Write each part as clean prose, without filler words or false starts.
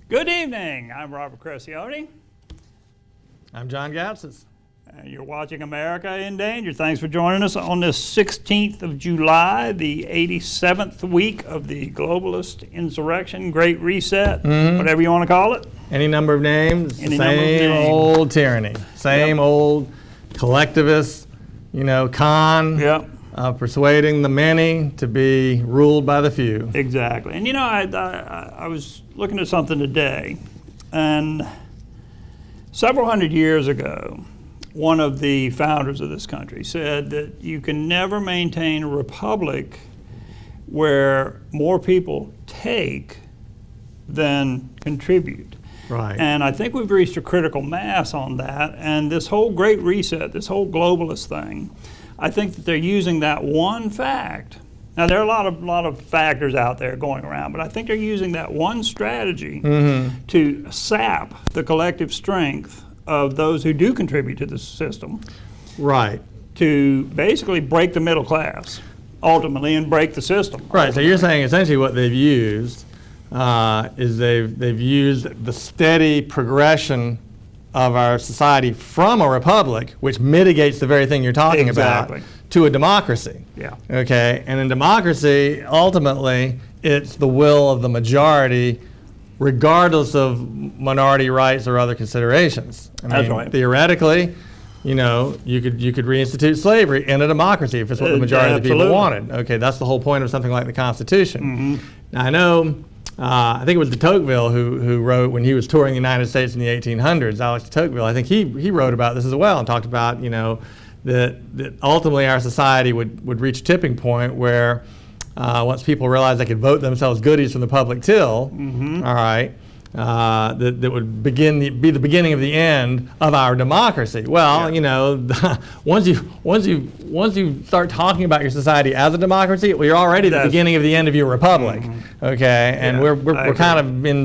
Good evening. I'm Robert Crescione. I'm John Gatsis. You're watching America in Danger. Thanks for joining us on this 16th of July, the 87th week of the globalist insurrection, Great Reset, whatever you want to call it. Any number of names, Same old tyranny, same old collectivist, con. Yep. Persuading the many to be ruled by the few. Exactly. And I was looking at something today, and several hundred years ago, one of the founders of this country said that you can never maintain a republic where more people take than contribute. Right. And I think we've reached a critical mass on that, and this whole Great Reset, this whole globalist thing, I think that they're using that one fact. Now, there are a lot of factors out there going around, but I think they're using that one strategy to sap the collective strength of those who do contribute to the system. Right. To basically break the middle class, ultimately, and break the system. Right. So you're saying essentially what they've used is they've used the steady progression of our society from a republic, which mitigates the very thing you're talking about, to a democracy. Yeah. Okay. And in democracy, ultimately, it's the will of the majority, regardless of minority rights or other considerations. That's right. Theoretically, you could reinstitute slavery in a democracy if it's what the majority of the people wanted. Okay. That's the whole point of something like the Constitution. Now, I know. I think it was de Tocqueville who wrote, when he was touring the United States in the 1800s, Alex de Tocqueville, I think he wrote about this as well and talked about, that ultimately our society would reach a tipping point where once people realized they could vote themselves goodies from the public till, all right, that would be the beginning of the end of our democracy. Well, once you start talking about your society as a democracy, well, you're already the beginning of the end of your republic. Okay, and we're kind of in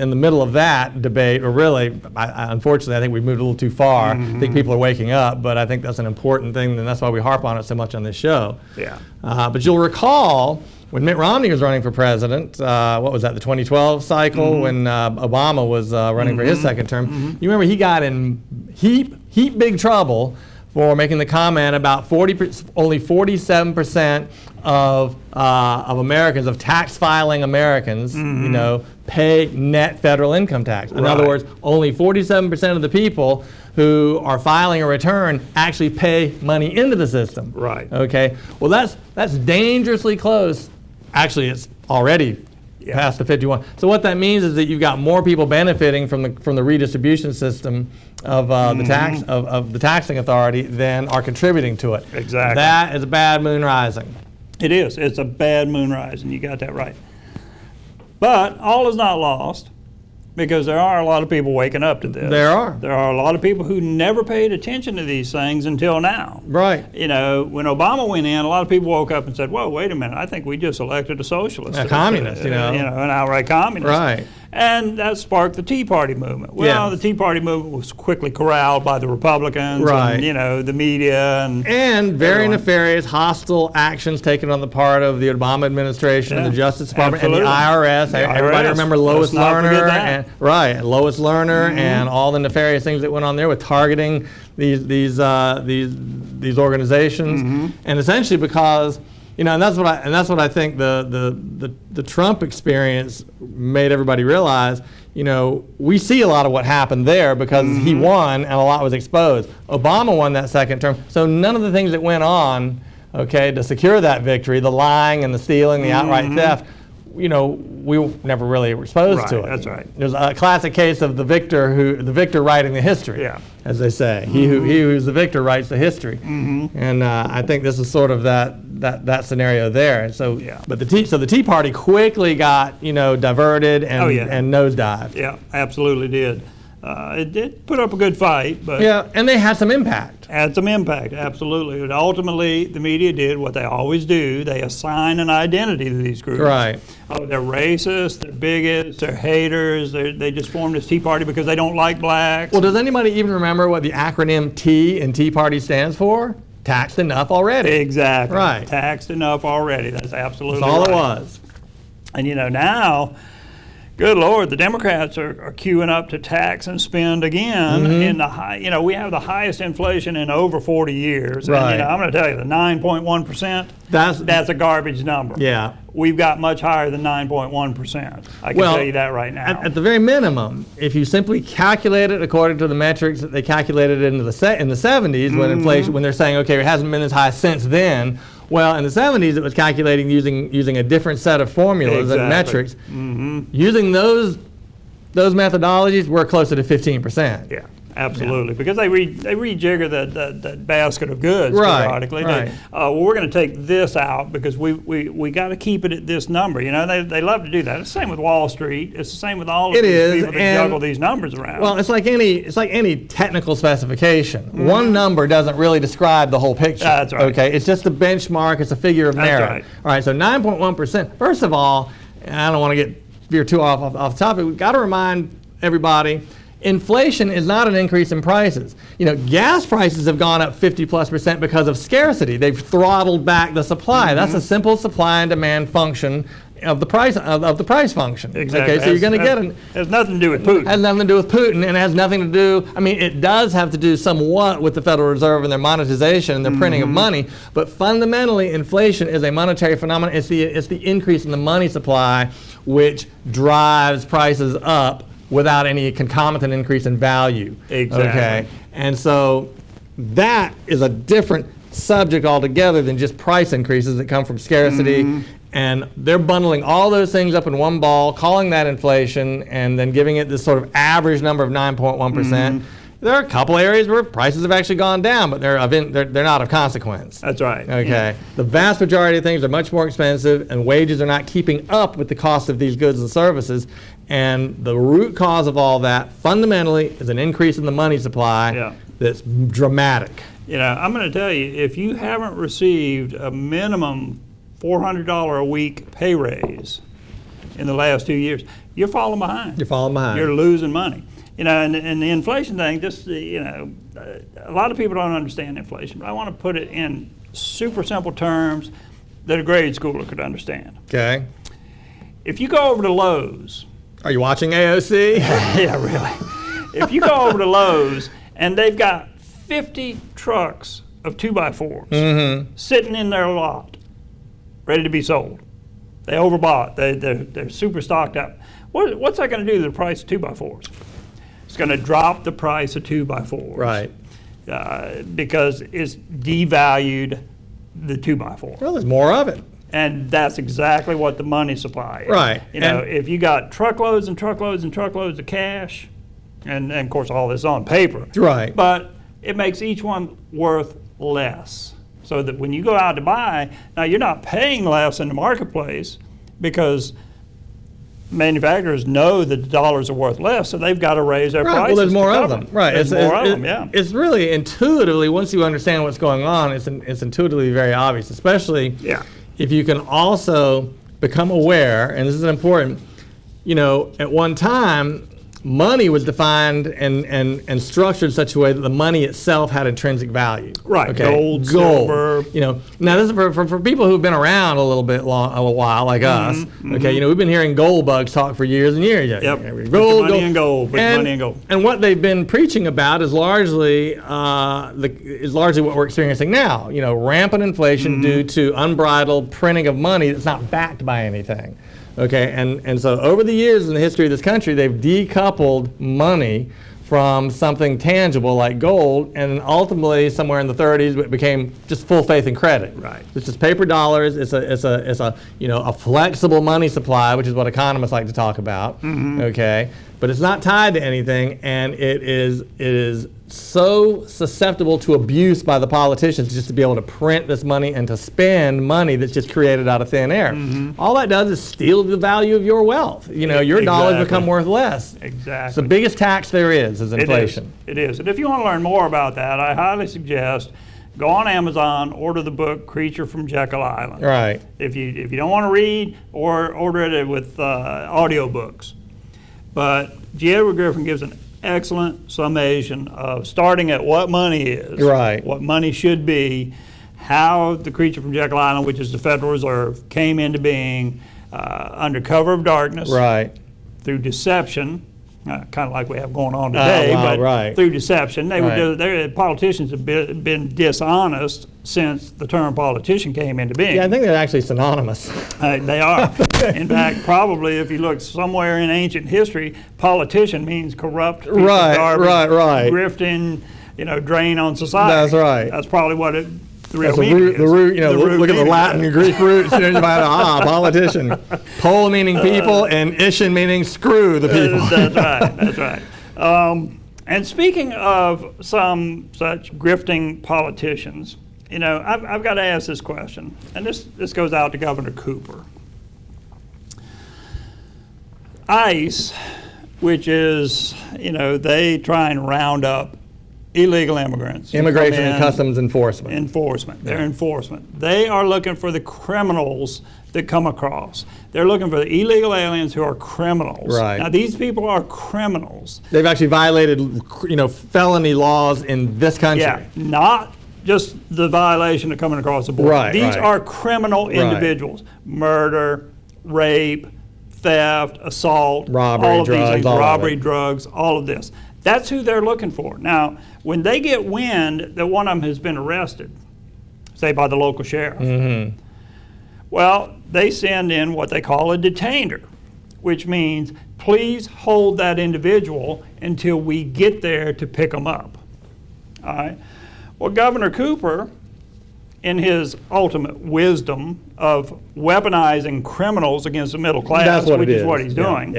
the middle of that debate. Or really, unfortunately, I think we've moved a little too far. I think people are waking up, but I think that's an important thing, and that's why we harp on it so much on this show. Yeah. But you'll recall, when Mitt Romney was running for president, what was that, the 2012 cycle, when Obama was running for his second term, you remember he got in heap big trouble for making the comment about only 47% of Americans, of tax filing Americans, pay net federal income tax. In other words, only 47% of the people who are filing a return actually pay money into the system. Right. Okay. Well, that's dangerously close. Actually, it's already past the 51. So what that means is that you've got more people benefiting from the redistribution system of the taxing authority than are contributing to it. Exactly. That is a bad moon rising. It is. It's a bad moon rising. You got that right. But all is not lost, because there are a lot of people waking up to this. There are. There are a lot of people who never paid attention to these things until now. Right. When Obama went in, a lot of people woke up and said, "Whoa, wait a minute! I think we just elected a socialist, a communist, an outright communist." Right. And that sparked the Tea Party movement. Well, the Tea Party movement was quickly corralled by the Republicans, and, the media, and very nefarious, hostile actions taken on the part of the Obama administration and the Justice Department and the IRS. Everybody remember Lois Lerner, and all the nefarious things that went on there with targeting these organizations, and essentially because. And that's what I think the Trump experience made everybody realize. We see a lot of what happened there because he won and a lot was exposed. Obama won that second term, so none of the things that went on, to secure that victory, the lying and the stealing, the outright theft, we never really were exposed to it. That's right. There's a classic case of the victor writing the history, Yeah. as they say. He who's the victor writes the history. And I think this is sort of that scenario there. And so, but the Tea Party quickly got diverted and nosedived. Yeah, absolutely did. It did put up a good fight, but and they had some impact. Had some impact, absolutely. But ultimately, the media did what they always do: they assign an identity to these groups. Right. Oh, they're racist, they're bigots, they're haters. They just formed this Tea Party because they don't like blacks. Well, does anybody even remember what the acronym T in Tea Party stands for? Taxed enough already. Exactly. Right. Taxed enough already. That's absolutely That's all right. it was. And now, good Lord, the Democrats are queuing up to tax and spend again in the high. We have the highest inflation in over 40 years. Right. And I'm going to tell you, the 9.1%. That's a garbage number. Yeah. We've got much higher than 9.1%. I can tell you that right now. At the very minimum, if you simply calculate it according to the metrics that they calculated in the 70s, when inflation, when they're saying, okay, it hasn't been as high since then. Well, in the 70s, it was calculating using a different set of formulas and metrics. Using those methodologies, we're closer to 15%. Yeah. Absolutely, because they rejigger that basket of goods periodically. Right. Well, we're going to take this out because we got to keep it at this number. They love to do that. It's the same with Wall Street. It's the same with all of these people that juggle these numbers around. Well, it's like any technical specification. One number doesn't really describe the whole picture. That's right. Okay, it's just a benchmark. It's a figure of merit. Right. All right. So 9.1%. First of all, and I don't want to veer too off topic. We've got to remind everybody. Inflation is not an increase in prices. Gas prices have gone up 50+% because of scarcity. They've throttled back the supply. That's a simple supply and demand function of the price function. Exactly. Okay, so you're going to get it. Has nothing to do with Putin. It has nothing to do with Putin, and it has nothing to do. I mean, it does have to do somewhat with the Federal Reserve and their monetization and their printing of money. But fundamentally, inflation is a monetary phenomenon. It's the increase in the money supply which drives prices up without any concomitant increase in value. Exactly. Okay, and so that is a different subject altogether than just price increases that come from scarcity. And they're bundling all those things up in one ball, calling that inflation, and then giving it this sort of average number of 9.1%. There are a couple areas where prices have actually gone down, but they're not of consequence. That's right. Okay. The vast majority of things are much more expensive, and wages are not keeping up with the cost of these goods and services. And the root cause of all that, fundamentally, is an increase in the money supply that's dramatic. I'm going to tell you, if you haven't received a minimum $400 a week pay raise in the last 2 years, you're falling behind. You're losing money. And the inflation thing, just, a lot of people don't understand inflation, but I want to put it in super simple terms that a grade schooler could understand. Okay. If you go over to Lowe's. Are you watching AOC? Yeah, really. If you go over to Lowe's and they've got 50 trucks of 2x4s sitting in their lot, ready to be sold. They overbought. They're super stocked up. What's that going to do to the price of 2x4s? It's going to drop the price of 2x4s. Right. Because it's devalued the 2x4. Well, there's more of it. And that's exactly what the money supply is. Right. If you got truckloads and truckloads and truckloads of cash, and of course all this on paper. Right. But it makes each one worth less. So that when you go out to buy, now you're not paying less in the marketplace because manufacturers know that the dollars are worth less, so they've got to raise their prices. Well, there's more of them. Right. There's more of them, yeah. It's really intuitively, once you understand what's going on, it's intuitively very obvious, especially if you can also become aware, and this is important, at one time, money was defined and structured in such a way that the money itself had intrinsic value. Right. Okay. Gold, silver. Now this is for people who've been around a little bit a while, like us. Okay. We've been hearing gold bugs talk for years and years. Yep. Gold, money and gold. Money and gold. And what they've been preaching about is largely what we're experiencing now. Rampant inflation due to unbridled printing of money that's not backed by anything. Okay, and so over the years in the history of this country, they've decoupled money from something tangible like gold, and ultimately somewhere in the 30s it became just full faith and credit. Right. It's just paper dollars. It's a a flexible money supply, which is what economists like to talk about. Okay, but it's not tied to anything, and it is so susceptible to abuse by the politicians just to be able to print this money and to spend money that's just created out of thin air. All that does is steal the value of your wealth. Your dollars become worth less. Exactly. It's the biggest tax there is inflation. It is. And if you want to learn more about that, I highly suggest go on Amazon, order the book Creature from Jekyll Island. Right. If you don't want to read, or order it with audiobooks. But G. Edward Griffin gives an excellent summation of starting at what money is, right, what money should be, how the Creature from Jekyll Island, which is the Federal Reserve, came into being under cover of darkness, right, through deception, kind of like we have going on today, but right, through deception. Politicians have been dishonest since the term politician came into being. Yeah, I think they're actually synonymous. They are. In fact, probably if you look somewhere in ancient history, politician means corrupt, piece of garbage, grifting, drain on society. That's right. That's probably what the real meaning is. The root, look at the Latin and Greek roots. Politician. Pol meaning people, and ishin meaning screw the people. That's right. And speaking of some such grifting politicians, I've got to ask this question, and this goes out to Governor Cooper. ICE, which is, they try and round up illegal immigrants. Immigration and Customs Enforcement. Their enforcement. They are looking for the criminals that come across. They're looking for the illegal aliens who are criminals. Right. Now, these people are criminals. They've actually violated, felony laws in this country. Yeah, not just the violation of coming across the border. Right, These are criminal individuals. Murder, rape, theft, assault, robbery, all of drugs, these things, all robbery, drugs, all of this. That's who they're looking for. Now, when they get wind that one of them has been arrested, say by the local sheriff, well, they send in what they call a detainer, which means please hold that individual until we get there to pick them up. All right. Well, Governor Cooper, in his ultimate wisdom of weaponizing criminals against the middle class, which is what he's doing,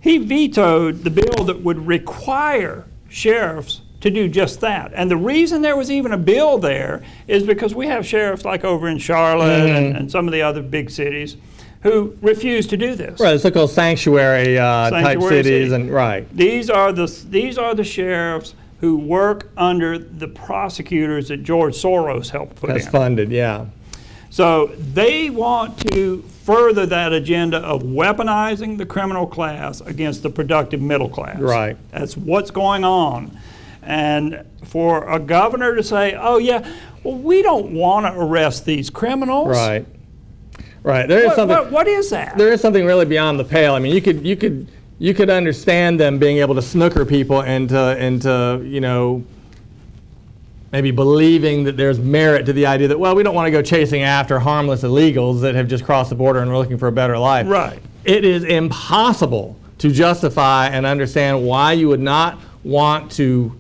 he vetoed the bill that would require sheriffs to do just that. And the reason there was even a bill there is because we have sheriffs like over in Charlotte and some of the other big cities who refuse to do this. Right, the so-called sanctuary type cities, and These are the sheriffs who work under the prosecutors that George Soros helped put in. Has funded, yeah. So they want to further that agenda of weaponizing the criminal class against the productive middle class. Right. That's what's going on. And for a governor to say, oh yeah, well, we don't want to arrest these criminals. Right. There is something. What is that? There is something really beyond the pale. I mean, you could understand them being able to snooker people into maybe believing that there's merit to the idea that, well, we don't want to go chasing after harmless illegals that have just crossed the border and are looking for a better life. Right. It is impossible to justify and understand why you would not want to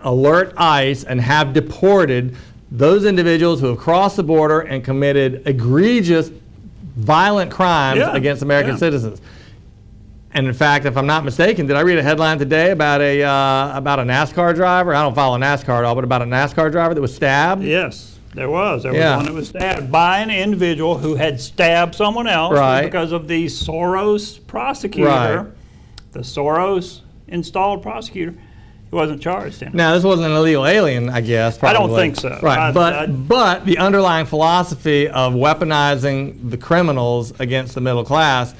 alert ICE and have deported those individuals who have crossed the border and committed egregious, violent crimes against American citizens. And in fact, if I'm not mistaken, did I read a headline today about a NASCAR driver? I don't follow NASCAR at all, but about a NASCAR driver that was stabbed? Yes, there was. There was one that was stabbed by an individual who had stabbed someone else because of the Soros prosecutor, the Soros-installed prosecutor. He wasn't charged in it. Now, this wasn't an illegal alien, I guess, probably. I don't think so. Right, but the underlying philosophy of weaponizing the criminals against the middle class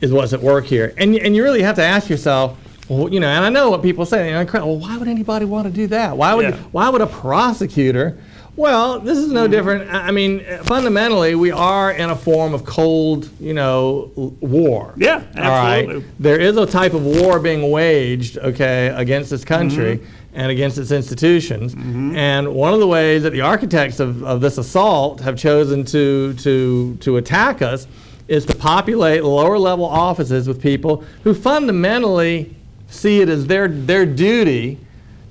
is what's at work here. And you really have to ask yourself, well, and I know what people say, well, why would anybody want to do that? Why would a prosecutor? Well, this is no different. I mean, fundamentally, we are in a form of cold, war. Yeah, absolutely. All right? There is a type of war being waged, against this country and against its institutions. And one of the ways that the architects of this assault have chosen to attack us is to populate lower level offices with people who fundamentally see it as their duty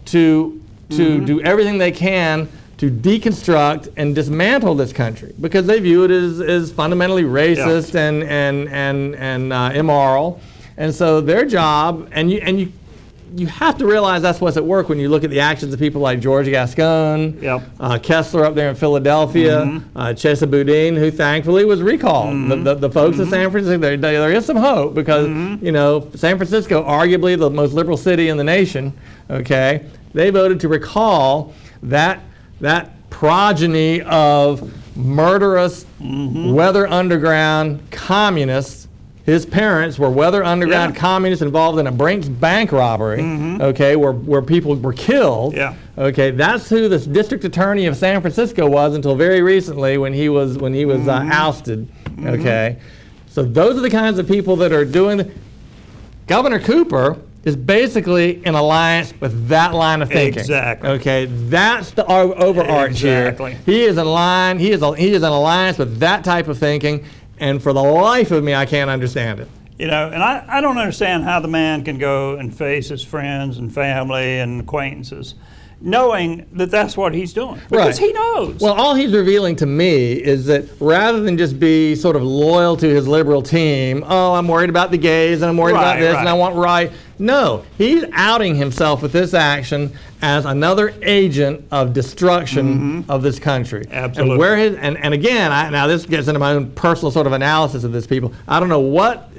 to do everything they can to deconstruct and dismantle this country, because they view it as fundamentally racist and immoral. And so their job, and you have to realize that's what's at work when you look at the actions of people like George Gascon, Kessler up there in Philadelphia, Chesa Boudin, who thankfully was recalled. The folks of San Francisco, there is some hope, because San Francisco, arguably the most liberal city in the nation, okay, they voted to recall that progeny of murderous Weather Underground communists. His parents were Weather Underground communists involved in a Brinks bank robbery, okay, where people were killed. Okay, that's who the district attorney of San Francisco was until very recently, when he was ousted. Okay, so those are the kinds of people that are doing. Governor Cooper is basically in alliance with that line of thinking. Exactly. Okay, that's the overarch here. He is in line. He is in alliance with that type of thinking. And for the life of me, I can't understand it. And I don't understand how the man can go and face his friends and family and acquaintances, knowing that that's what he's doing. Because he knows. Well, all he's revealing to me is that rather than just be sort of loyal to his liberal team, I'm worried about the gays and I'm worried about this and I want right. No, he's outing himself with this action as another agent of destruction of this country. Absolutely. And where and again, now this gets into my own personal sort of analysis of this people. I don't know what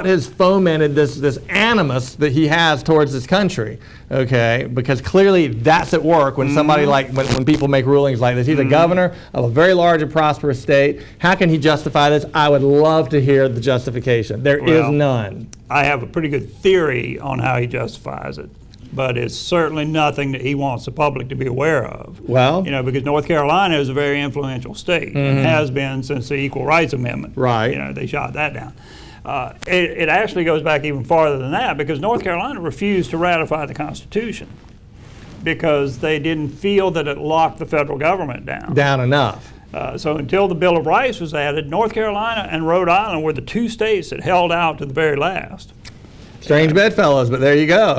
has fomented this animus that he has towards this country, okay? Because clearly that's at work when somebody when people make rulings like this. He's a governor of a very large and prosperous state. How can he justify this? I would love to hear the justification. There is none. I have a pretty good theory on how he justifies it, but it's certainly nothing that he wants the public to be aware of. Well, because North Carolina is a very influential state and has been since the Equal Rights Amendment. They shot that down. It actually goes back even farther than that, because North Carolina refused to ratify the Constitution because they didn't feel that it locked the federal government down enough. So until the Bill of Rights was added, North Carolina and Rhode Island were the two states that held out to the very last. Strange bedfellows, but there you go.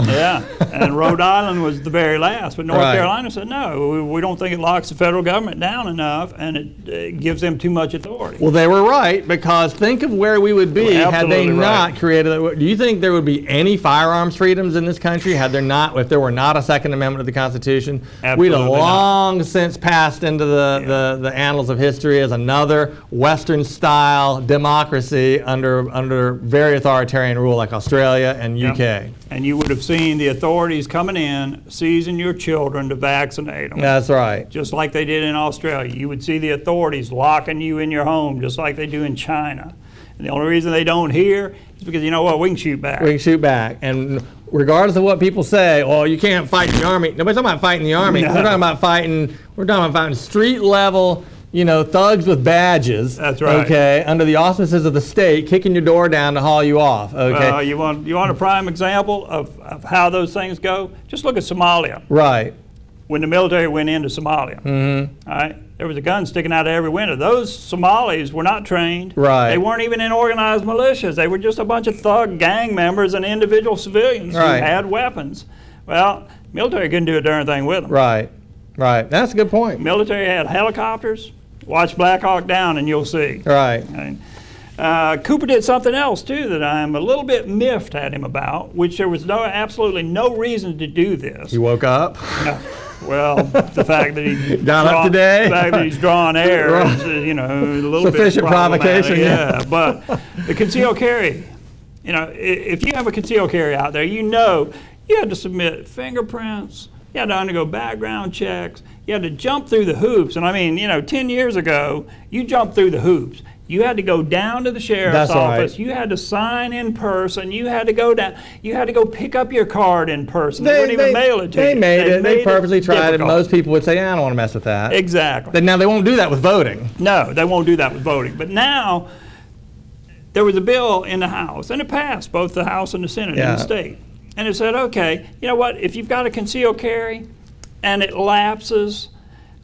And Rhode Island was the very last, but North Carolina said, no, we don't think it locks the federal government down enough, and it gives them too much authority. Well, they were right, because think of where we would be had they not created it. Do you think there would be any firearms freedoms in this country if there were not a Second Amendment of the Constitution? We'd have long since passed into the annals of history as another Western-style democracy under very authoritarian rule like Australia and UK. And you would have seen the authorities coming in, seizing your children to vaccinate them. That's right. Just like they did in Australia. You would see the authorities locking you in your home, just like they do in China. And the only reason they don't here is because, you know what, we can shoot back. We can shoot back. And regardless of what people say, you can't fight in the Army. Nobody's talking about fighting the Army. No. We're talking about fighting street level, thugs with badges. That's right. Okay, under the auspices of the state, kicking your door down to haul you off. Okay. You want a prime example of how those things go? Just look at Somalia. Right. When the military went into Somalia, all right, there was a gun sticking out of every window. Those Somalis were not trained. Right. They weren't even in organized militias. They were just a bunch of thug gang members and individual civilians who had weapons. Well, military couldn't do a darn thing with them. Right. That's a good point. Military had helicopters. Watch Black Hawk Down and you'll see. Right. Cooper did something else too that I'm a little bit miffed at him about, which there was absolutely no reason to do this. You woke up? No. Well, the fact that he got up today, the fact that he's drawing air, is, a little sufficient bit provocation. Yeah, but the concealed carry, if you have a concealed carry out there, you had to submit fingerprints. You had to undergo background checks. You had to jump through the hoops. And 10 years ago, you jumped through the hoops. You had to go down to the sheriff's office. Right. You had to sign in person. You had to go down. You had to go pick up your card in person. They wouldn't even mail it to you. They made it. They purposely tried difficult. it. Most people would say, I don't want to mess with that. Exactly. Now, they won't do that with voting. No, they won't do that with voting. But now, there was a bill in the House, and it passed both the House and the Senate in the state. And it said, okay, you know what, if you've got a concealed carry and it lapses,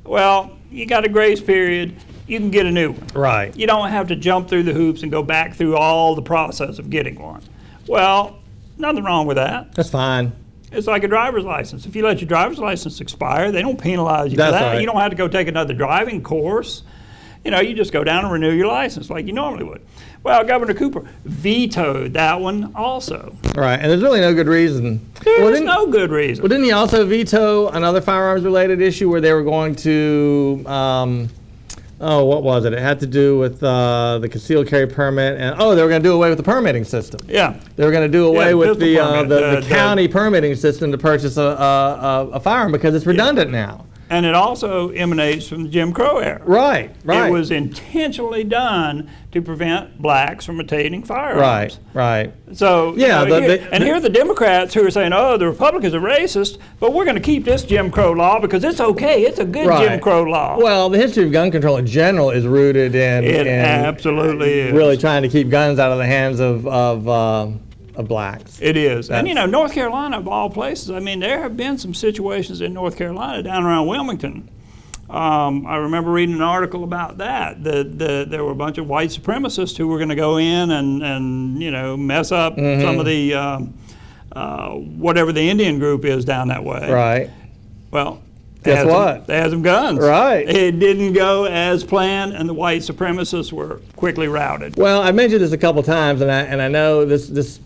well, you got a grace period, you can get a new one. Right. You don't have to jump through the hoops and go back through all the process of getting one. Well, Nothing wrong with that. That's fine. It's like a driver's license. If you let your driver's license expire, they don't penalize you for that. Right. You don't have to go take another driving course. You just go down and renew your license like you normally would. Well, Governor Cooper vetoed that one also. Right, and there's really no good reason. There's no good reason. Well, didn't he also veto another firearms-related issue where they were going to, what was it? It had to do with the concealed carry permit, and they were going to do away with the permitting system. Yeah. They were going to do away with the the county permitting system to purchase a firearm because it's redundant now. And it also emanates from the Jim Crow era. Right. It was intentionally done to prevent blacks from attaining firearms. Right. So, here are the Democrats who are saying, the Republicans are racist, but we're going to keep this Jim Crow law because it's okay. It's a good Jim Crow law. Well, the history of gun control in general is rooted in It absolutely is. Really trying to keep guns out of the hands of blacks. It is. And North Carolina, of all places, there have been some situations in North Carolina down around Wilmington. I remember reading an article about that. There were a bunch of white supremacists who were going to go in and mess up some of the whatever the Indian group is down that way. Right. Well, guess what? They had some guns. Right. It didn't go as planned, and the white supremacists were quickly routed. Well, I mentioned this a couple times, and I know this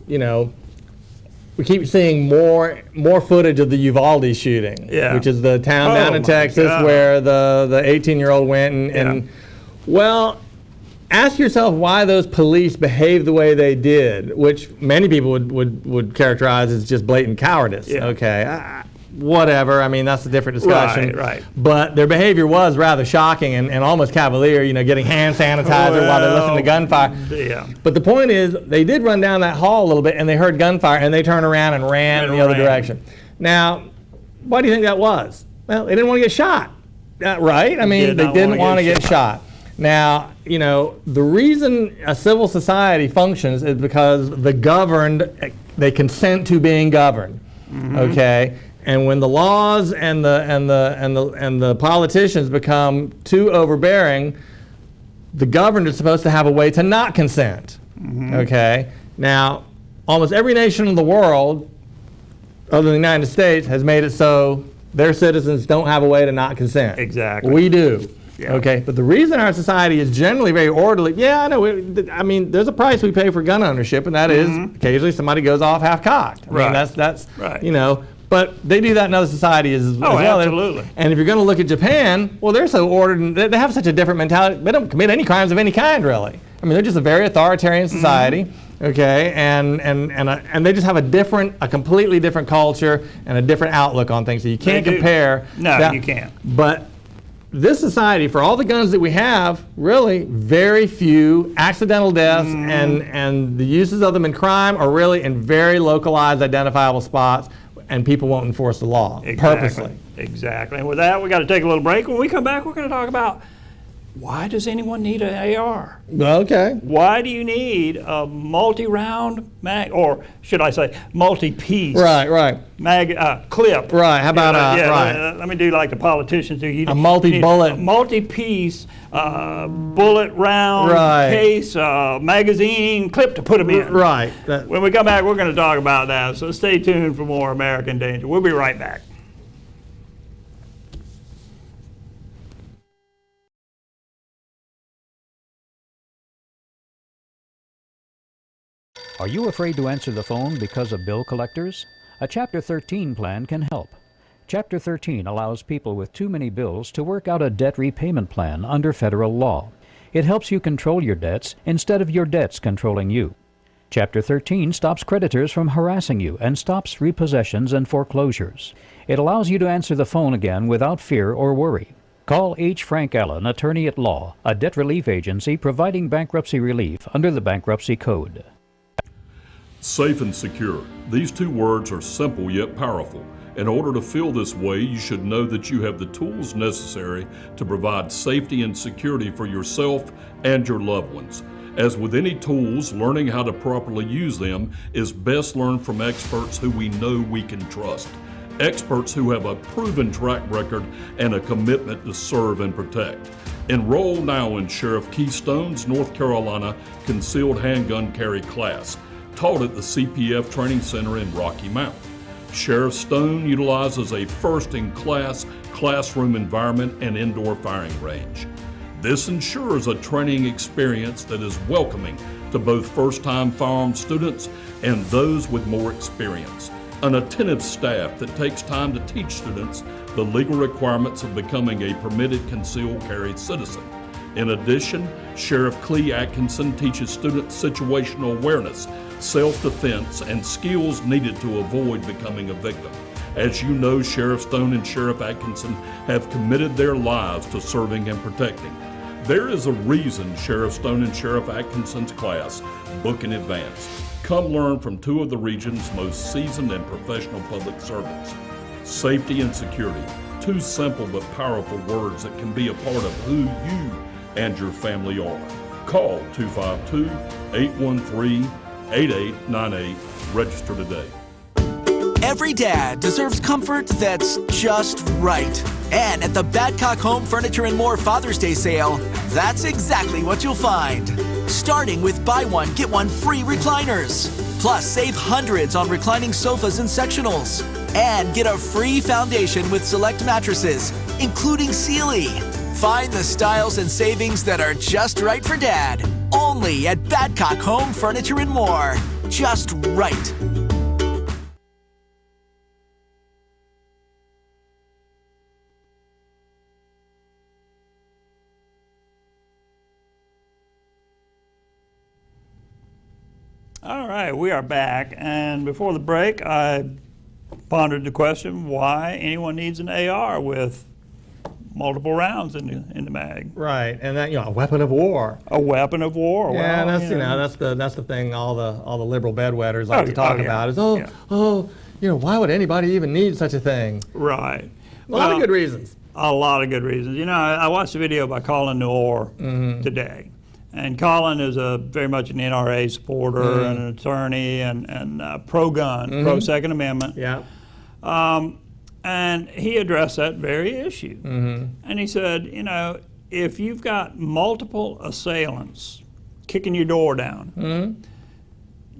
we keep seeing more footage of the Uvalde shooting, which is the town down in Texas where the 18-year-old went and well, ask yourself why those police behaved the way they did, which many people would characterize as just blatant cowardice. Yeah. Okay. Whatever. That's a different discussion. Right. But their behavior was rather shocking and almost cavalier, getting hand sanitizer while they listened to gunfire. Yeah. But the point is, they did run down that hall a little bit and they heard gunfire and they turned around and ran in the other direction. Now, why do you think that was? Well, they didn't want to get shot. Right? They didn't want to get shot. Now, the reason a civil society functions is because the governed, they consent to being governed. Okay? And when the laws and the politicians become too overbearing, the governed is supposed to have a way to not consent. Okay? Now, almost every nation in the world, other than the United States, has made it so their citizens don't have a way to not consent. Exactly. We do. Yeah. Okay? But the reason our society is generally very orderly, I know, there's a price we pay for gun ownership, and that is occasionally somebody goes off half-cocked. That's right. But they do that in other societies as well. Absolutely. And if you're going to look at Japan, well, they're so ordered, and they have such a different mentality. They don't commit any crimes of any kind, really. They're just a very authoritarian society, okay? And they just have a completely different culture and a different outlook on things. So you can't compare. No, you can't. But this society, for all the guns that we have, really very few accidental deaths, and the uses of them in crime are really in very localized, identifiable spots. And people won't enforce the law purposely. Exactly. And with that, we got to take a little break. When we come back, we're going to talk about why does anyone need an AR? Okay. Why do you need a multi-round mag, or should I say multi-piece? Right. Clip. Right. How about let me do like the politicians do. A multi-bullet. Multi-piece bullet round case magazine clip to put them in. Right. When we come back, we're going to talk about that. So stay tuned for more American Danger. We'll be right back. Are you afraid to answer the phone because of bill collectors? A Chapter 13 plan can help. Chapter 13 allows people with too many bills to work out a debt repayment plan under federal law. It helps you control your debts instead of your debts controlling you. Chapter 13 stops creditors from harassing you and stops repossessions and foreclosures. It allows you to answer the phone again without fear or worry. Call H. Frank Allen, Attorney at Law, a debt relief agency providing bankruptcy relief under the Bankruptcy Code. Safe and secure. These two words are simple yet powerful. In order to feel this way, you should know that you have the tools necessary to provide safety and security for yourself and your loved ones. As with any tools, learning how to properly use them is best learned from experts who we know we can trust. Experts who have a proven track record and a commitment to serve and protect. Enroll now in Sheriff Keystone's North Carolina Concealed Handgun Carry class. taught at the CPF Training Center in Rocky Mount. Sheriff Stone utilizes a first-in-class classroom environment and indoor firing range. This ensures a training experience that is welcoming to both first-time firearms students and those with more experience. An attentive staff that takes time to teach students the legal requirements of becoming a permitted concealed carry citizen. In addition, Sheriff Clee Atkinson teaches students situational awareness, self-defense, and skills needed to avoid becoming a victim. As you know, Sheriff Stone and Sheriff Atkinson have committed their lives to serving and protecting. There is a reason Sheriff Stone and Sheriff Atkinson's class book in advance. Come learn from two of the region's most seasoned and professional public servants. Safety and security, two simple but powerful words that can be a part of who you and your family are. Call 252-813-8898. Register today. Every dad deserves comfort that's just right. And at the Badcock Home Furniture and More Father's Day sale, that's exactly what you'll find. Starting with buy one, get one free recliners. Plus, save hundreds on reclining sofas and sectionals. And get a free foundation with select mattresses, including Sealy. Find the styles and savings that are just right for Dad. Only at Badcock Home Furniture and More. Just right. All right, we are back, and before the break, I pondered the question why anyone needs an AR with multiple rounds in the mag. Right, and that, a weapon of war. A weapon of war. Yeah, well, that's that's the thing all the liberal bedwetters like to talk about is why would anybody even need such a thing? Right. A lot of good reasons. A lot of good reasons. I watched a video by Colin Noor today. And Colin is very much an NRA supporter and an attorney and pro-gun, pro-Second Amendment. Yeah. And he addressed that very issue. And he said, if you've got multiple assailants kicking your door down,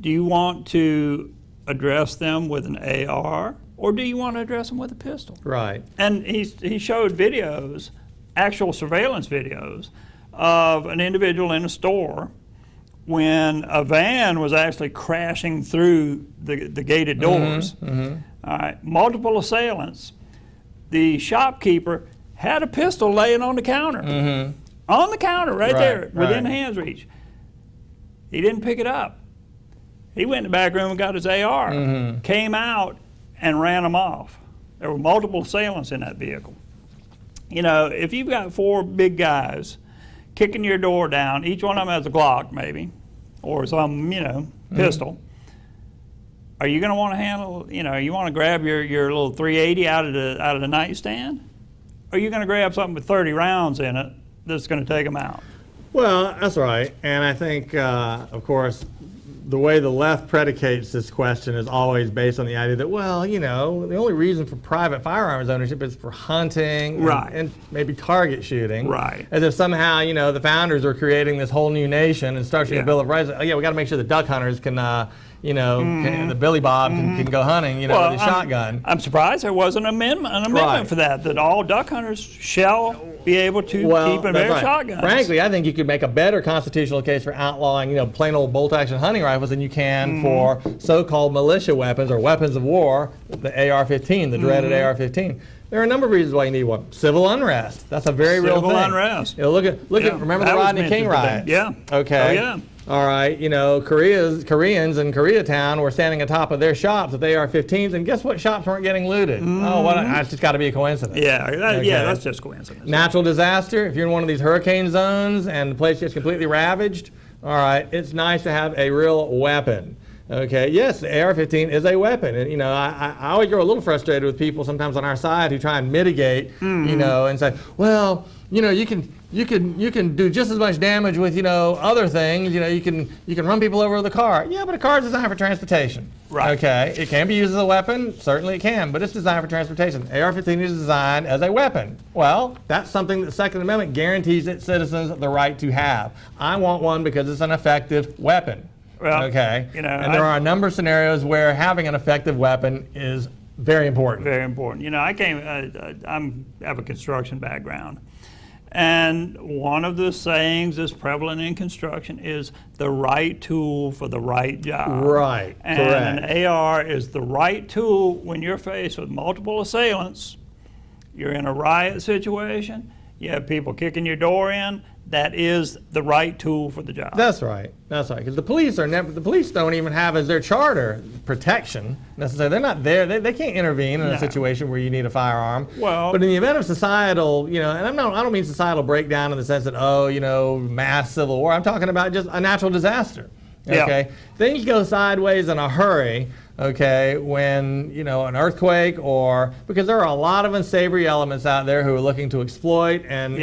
do you want to address them with an AR or do you want to address them with a pistol? Right. And he showed videos, actual surveillance videos, of an individual in a store when a van was actually crashing through the gated doors. All right, multiple assailants. The shopkeeper had a pistol laying on the counter. On the counter, right there, within hand's reach. He didn't pick it up. He went in the back room and got his AR, came out and ran them off. There were multiple assailants in that vehicle. If you've got four big guys kicking your door down, each one of them has a Glock maybe, or some, pistol. Are you going to want to handle, you want to grab your little 380 out of the nightstand? Or are you going to grab something with 30 rounds in it that's going to take them out? Well, that's right. And I think, of course, the way the left predicates this question is always based on the idea that, the only reason for private firearms ownership is for hunting and maybe target shooting. Right. As if somehow, the founders are creating this whole new nation and structuring a Bill of Rights. We got to make sure the duck hunters can, the Billy Bob can go hunting, with a shotgun. I'm surprised there wasn't an amendment for that all duck hunters shall be able to keep and bear shotguns. Frankly, I think you could make a better constitutional case for outlawing, plain old bolt-action hunting rifles than you can for so-called militia weapons or weapons of war, the AR-15, the dreaded AR-15. There are a number of reasons why you need one. Civil unrest. That's a very real thing. Civil unrest. Look at remember the Rodney King riots? Yeah. Okay. Oh, yeah. All right, Koreans in Koreatown were standing on top of their shops with AR-15s, and guess what shops weren't getting looted? It's just got to be a coincidence. Yeah, that's just coincidence. Natural disaster, if you're in one of these hurricane zones and the place gets completely ravaged, all right, it's nice to have a real weapon. Okay, yes, the AR-15 is a weapon. And, I always grow a little frustrated with people sometimes on our side who try and mitigate, and say, well, you can do just as much damage with, other things. You can run people over with a car. Yeah, but a car is designed for transportation. Right. Okay, it can be used as a weapon. Certainly it can, but it's designed for transportation. AR-15 is designed as a weapon. Well, that's something that the Second Amendment guarantees its citizens the right to have. I want one because it's an effective weapon. Well, okay? you know, and there are a number of scenarios where having an effective weapon is very important. Very important. You know, I have a construction background. And one of the sayings that's prevalent in construction is the right tool for the right job. Right, and correct. An AR is the right tool when you're faced with multiple assailants. You're in a riot situation. You have people kicking your door in. That is the right tool for the job. That's right. That's right. Because the police don't even have as their charter protection necessarily. They're not there. They can't intervene in a situation where you need a firearm. Well, but in the event of societal, you know, and I don't mean societal breakdown in the sense that, oh, you know, mass civil war. I'm talking about just a natural disaster. Okay. Yeah. Things go sideways in a hurry. Okay, when, you know, an earthquake, or because there are a lot of unsavory elements out there who are looking to exploit, and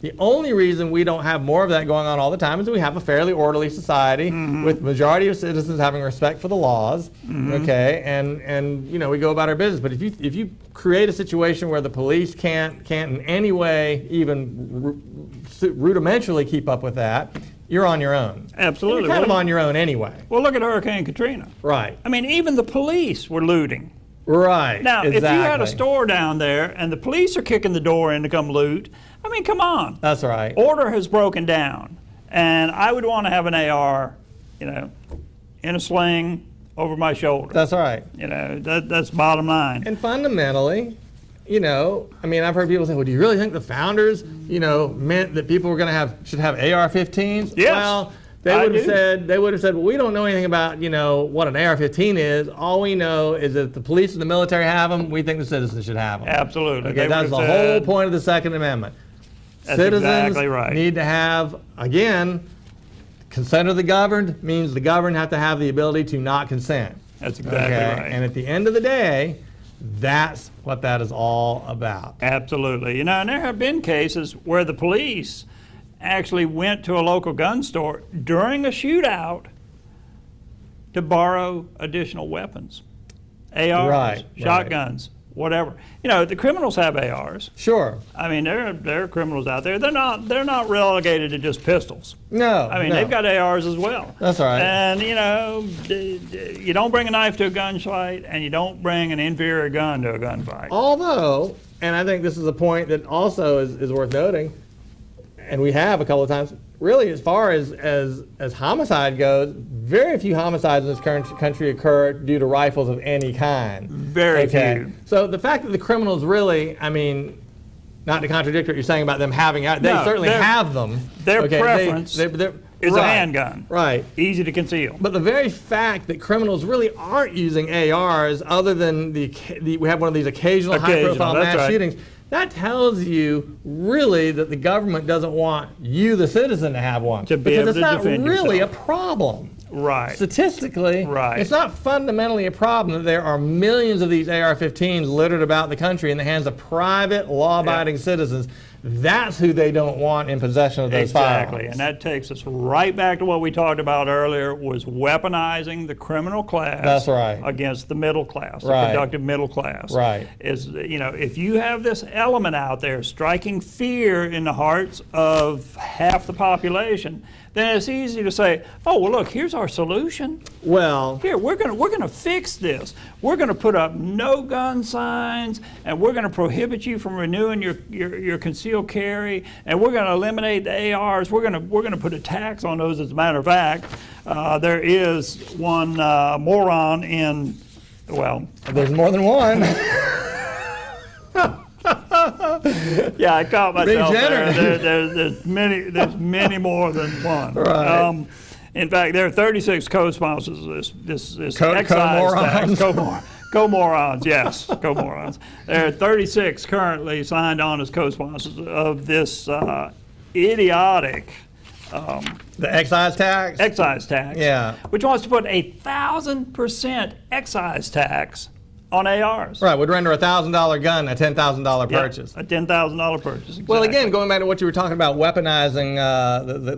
the only reason we don't have more of that going on all the time is that we have a fairly orderly society with majority of citizens having respect for the laws. Okay, and you know, we go about our business. But if you create a situation where the police can't in any way even rudimentarily keep up with that, you're on your own. Absolutely. And you're kind of on your own anyway. Well, look at Hurricane Katrina. Right. I mean, even the police were looting. Right. Now, exactly. if you had a store down there and the police are kicking the door in to come loot, I mean, come on. That's right. Order has broken down. And I would want to have an AR, you know, in a sling over my shoulder. That's right. You know, that's bottom line. And fundamentally, you know, I mean, I've heard people say, well, do you really think the founders, you know, meant that people were going to should have AR-15s? Yes. Well, they would have said, well, we don't know anything about, you know, what an AR-15 is. All we know is that the police and the military have them. We think the citizens should have them. Absolutely. Okay, that's the whole point of the Second Amendment. That's Citizens exactly right. need to have, again, consent of the governed means the governed have to have the ability to not consent. That's exactly right. And at the end of the day, that's what that is all about. Absolutely. You know, and there have been cases where the police actually went to a local gun store during a shootout to borrow additional weapons. ARs, shotguns, whatever. You know, the criminals have ARs. Sure. I mean, there are criminals out there. They're not relegated to just pistols. No. I mean, they've got ARs as well. That's right. And, you know, you don't bring a knife to a gunfight, and you don't bring an inferior gun to a gunfight. Although, and I think this is a point that also is worth noting, and we have a couple of times, really as far as homicide goes, very few homicides in this country occur due to rifles of any kind. Very few. So the fact that the criminals really, I mean, not to contradict what you're saying about them having, they certainly have them. Their preference is a handgun. Right. Easy to conceal. But the very fact that criminals really aren't using ARs, other than we have one of these occasional high-profile mass shootings, that tells you really that the government doesn't want you, the citizen, to have one. Because it's not really a problem. Right. Statistically, it's not fundamentally a problem that there are millions of these AR-15s littered about the country in the hands of private, law-abiding citizens. That's who they don't want in possession of those firearms. Exactly, and that takes us right back to what we talked about earlier, was weaponizing the criminal class. That's right. Against the middle class, the Right. productive middle class. Right. Is, you know, if you have this element out there striking fear in the hearts of half the population, then it's easy to say, oh, well, look, here's our solution. Well, Here, we're gonna fix this. We're gonna put up no gun signs, and we're gonna prohibit you from renewing your concealed carry, and we're gonna eliminate the ARs. We're gonna put a tax on those. As a matter of fact, there is one moron in, well, there's more than one. yeah, I caught myself generous. There's many more than one. Right. In fact, there are 36 co-sponsors of this excise tax. Co-morons, yes, co-morons. There are 36 currently signed on as co-sponsors of this idiotic The excise tax? excise tax, Yeah. which wants to put 1,000% excise tax on ARs. Right, would render a $1,000 gun a $10,000 Yeah, purchase. a $10,000 purchase. Well, exactly. again, going back to what you were talking about, weaponizing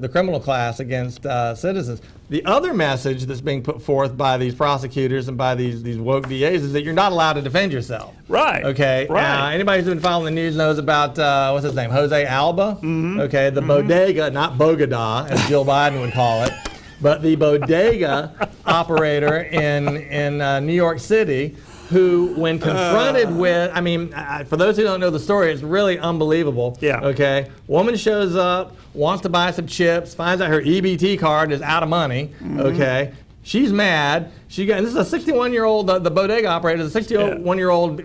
the criminal class against citizens, the other message that's being put forth by these prosecutors and by these woke DAs is that you're not allowed to defend yourself. Right. Okay. Right. Anybody who's been following the news knows about what's his name, Jose Alba. Okay, the bodega, not Bogota, as Jill Biden would call it. but the bodega operator in New York City, who, when confronted with, I mean, for those who don't know the story, it's really unbelievable. Yeah. Okay. Woman shows up, wants to buy some chips, finds out her EBT card is out of money. Okay. She's mad. And this is a 61-year-old, the bodega operator is a 61-year-old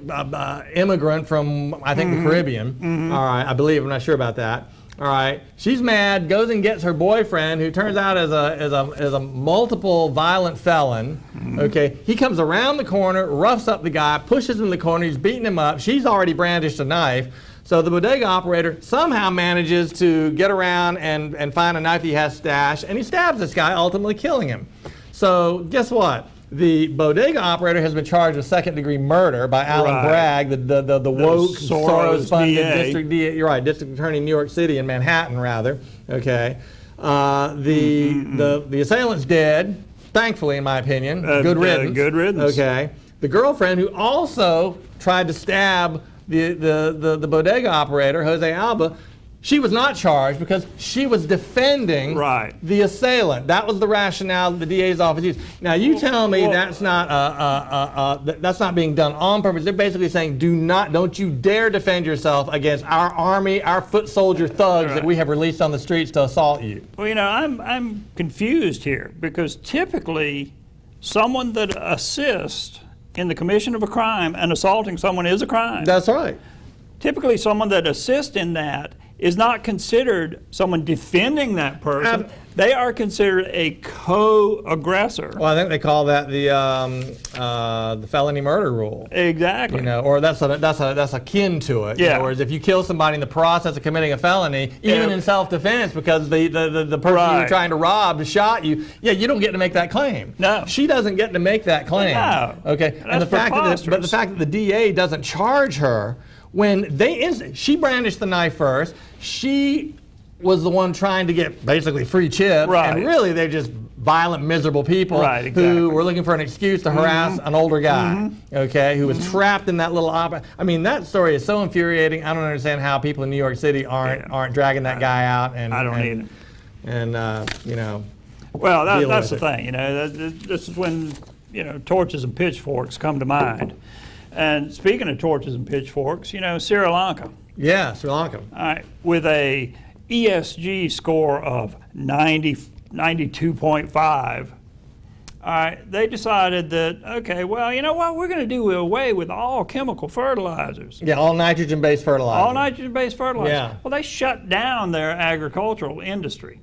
immigrant from, I think, the Caribbean. All right, I believe. I'm not sure about that. All right. She's mad, goes and gets her boyfriend, who turns out is a multiple violent felon. Okay. He comes around the corner, roughs up the guy, pushes him in the corner, he's beating him up. She's already brandished a knife. So the bodega operator somehow manages to get around and find a knife he has stashed, and he stabs this guy, ultimately killing him. So guess what? The bodega operator has been charged with second-degree murder by Alan Bragg, the woke Soros-funded district DA. You're right, district attorney in New York City, in Manhattan, rather. Okay, the assailant's dead, thankfully, in my opinion. Good riddance. Good riddance. Okay, the girlfriend who also tried to stab the bodega operator, Jose Alba. She was not charged because she was defending the assailant. That was the rationale that the DA's office used. Now you tell me that's not being done on purpose. They're basically saying, don't you dare defend yourself against our army, our foot soldier thugs that we have released on the streets to assault you. Well, you know, I'm confused here because typically someone that assists in the commission of a crime and assaulting someone is a crime. That's right. Typically someone that assists in that is not considered someone defending that person. They are considered a co-aggressor. Well, I think they call that the felony murder rule. Exactly. You know, or that's akin to it. Yeah. In other words, if you kill somebody in the process of committing a felony, even in self-defense, because the person you're trying to rob shot you, you don't get to make that claim. No. She doesn't get to make that claim. No. Okay. And the fact that the DA doesn't charge her when she brandished the knife first. She was the one trying to get basically free chips, and really they're just violent, miserable people who were looking for an excuse to harass an older guy, okay, who was trapped in that little opera. I mean, that story is so infuriating. I don't understand how people in New York City aren't dragging that guy out. And I don't either. And you know. Well, that's the thing. You know, this is when torches and pitchforks come to mind. And speaking of torches and pitchforks, Sri Lanka. Yeah, Sri Lanka. All right, with a ESG score of 92.5. All right, they decided that, okay, well, you know what, we're going to do away with all chemical fertilizers. Yeah, all nitrogen-based fertilizers. All nitrogen-based fertilizers. Yeah. Well, they shut down their agricultural industry.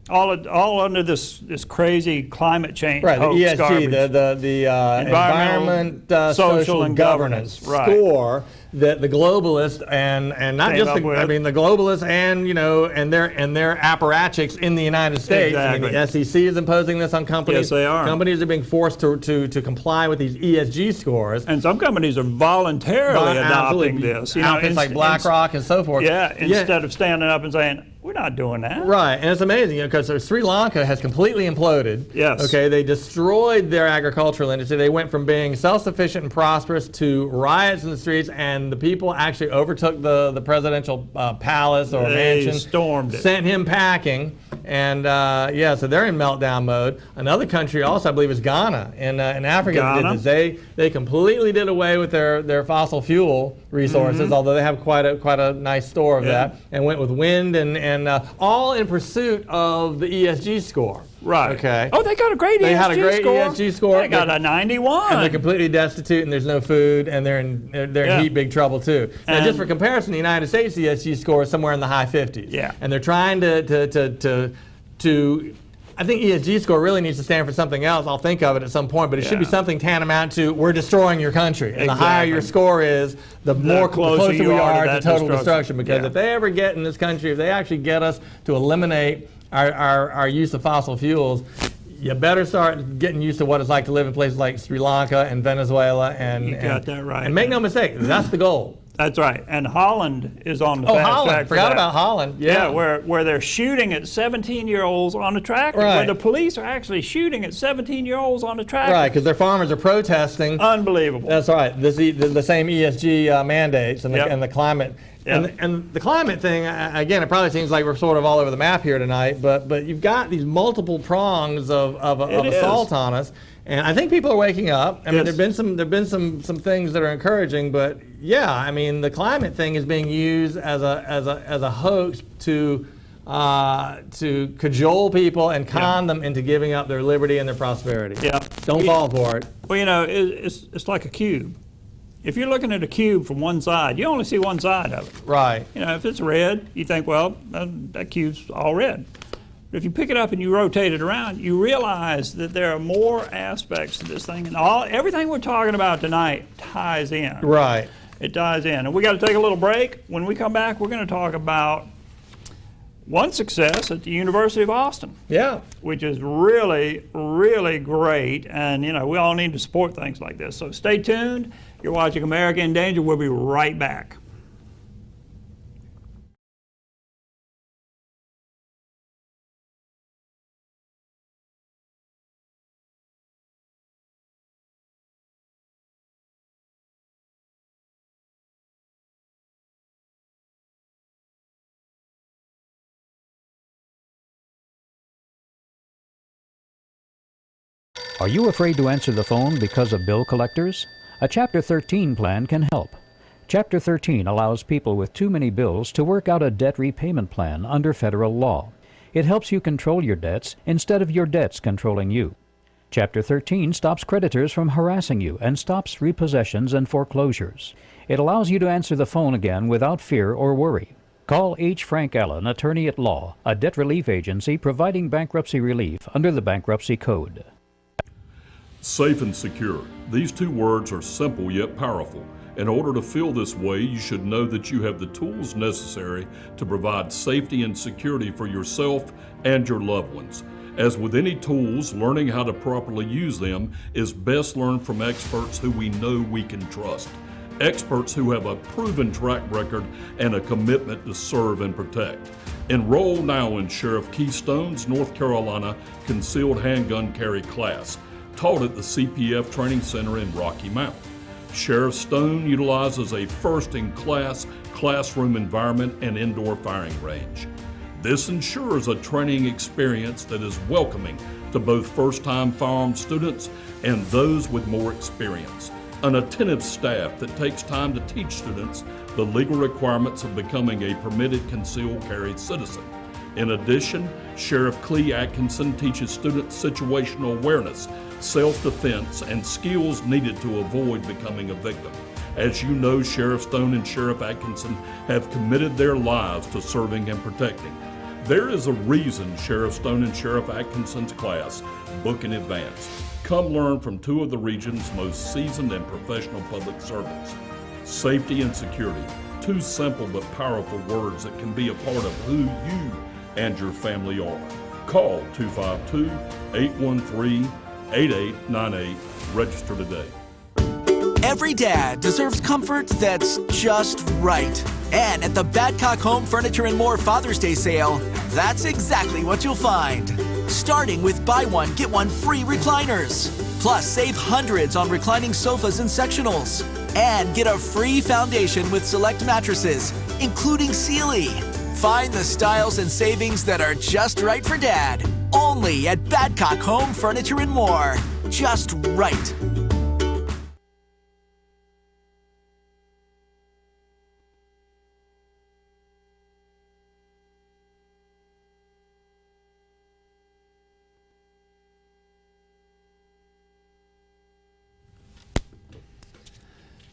All under this crazy climate change. Right, the ESG, garbage. the Environment, Social, and Governance score that the globalists and not just the globalists and their apparatchiks in the United States. Exactly. I mean, the SEC is imposing this on companies. Yes, they are. Companies are being forced to comply with these ESG scores. And some companies are voluntarily adopting this. Outfits like BlackRock and so forth. Yeah, instead of standing up and saying, we're not doing that. Right, and it's amazing because Sri Lanka has completely imploded. Yes. Okay, they destroyed their agricultural industry. They went from being self-sufficient and prosperous to riots in the streets, and the people actually overtook the presidential palace or mansion. They stormed it. Sent him packing, and so they're in meltdown mode. Another country also, I believe, is Ghana in Africa. Ghana. Did this. They completely did away with their fossil fuel resources, although they have quite a nice store of that, and went with wind and all in pursuit of the ESG score. Right. Okay. Oh, they got a great ESG score. They had a great ESG score. They got a 91. And they're completely destitute, and there's no food, and they're in heap big trouble too. Now, just for comparison, the United States ESG score is somewhere in the high 50s. Yeah. And they're trying to I think ESG score really needs to stand for something else. I'll think of it at some point, but it should be something tantamount to we're destroying your country. And the higher your score is, the closer we are to total destruction. Because if they ever get in this country, if they actually get us to eliminate our use of fossil fuels, you better start getting used to what it's like to live in places like Sri Lanka and Venezuela. You got that right. And make no mistake, that's the goal. That's right. And Holland is on the fast Holland. track for Forgot that. about Holland. Yeah, where they're shooting at 17-year-olds on the tractor. Right. Where the police are actually shooting at 17-year-olds on the tractor. Right, because their farmers are protesting. Unbelievable. That's right. The same ESG mandates and the climate. Yeah. And the climate thing, again, it probably seems like we're sort of all over the map here tonight, but you've got these multiple prongs of assault on us, and I think people are waking up. I mean, there've been some things that are encouraging, but yeah, I mean, the climate thing is being used as a hoax to cajole people and con them into giving up their liberty and their prosperity. Yeah. Don't fall for it. Well, you know, it's like a cube. If you're looking at a cube from one side, you only see one side of it. Right. You know, if it's red, you think, well, that cube's all red. But if you pick it up and you rotate it around, you realize that there are more aspects to this thing, and everything we're talking about tonight ties in. Right. It ties in. And we got to take a little break. When we come back, we're going to talk about one success at the University of Austin. Yeah. Which is really, really great. And, you know, we all need to support things like this. So stay tuned. You're watching America in Danger. We'll be right back. Are you afraid to answer the phone because of bill collectors? A Chapter 13 plan can help. Chapter 13 allows people with too many bills to work out a debt repayment plan under federal law. It helps you control your debts instead of your debts controlling you. Chapter 13 stops creditors from harassing you and stops repossessions and foreclosures. It allows you to answer the phone again without fear or worry. Call H. Frank Allen, Attorney at Law, a debt relief agency providing bankruptcy relief under the Bankruptcy Code. Safe and secure. These two words are simple yet powerful. In order to feel this way, you should know that you have the tools necessary to provide safety and security for yourself and your loved ones. As with any tools, learning how to properly use them is best learned from experts who we know we can trust. Experts who have a proven track record and a commitment to serve and protect. Enroll now in Sheriff Keystone's North Carolina Concealed Handgun Carry class, taught at the CPF Training Center in Rocky Mount. Sheriff Stone utilizes a first-in-class classroom environment and indoor firing range. This ensures a training experience that is welcoming to both first-time firearm students and those with more experience. An attentive staff that takes time to teach students the legal requirements of becoming a permitted concealed carry citizen. In addition, Sheriff Clee Atkinson teaches students situational awareness, self-defense, and skills needed to avoid becoming a victim. As you know, Sheriff Stone and Sheriff Atkinson have committed their lives to serving and protecting. There is a reason Sheriff Stone and Sheriff Atkinson's class book in advance. Come learn from two of the region's most seasoned and professional public servants. Safety and security, two simple but powerful words that can be a part of who you and your family are. Call 252-813-8898. Register today. Every dad deserves comfort that's just right. And at the Badcock Home Furniture and More Father's Day sale, that's exactly what you'll find. Starting with buy one, get one free recliners. Plus, save hundreds on reclining sofas and sectionals. And get a free foundation with select mattresses, including Sealy. Find the styles and savings that are just right for Dad. Only at Badcock Home Furniture and More. Just right.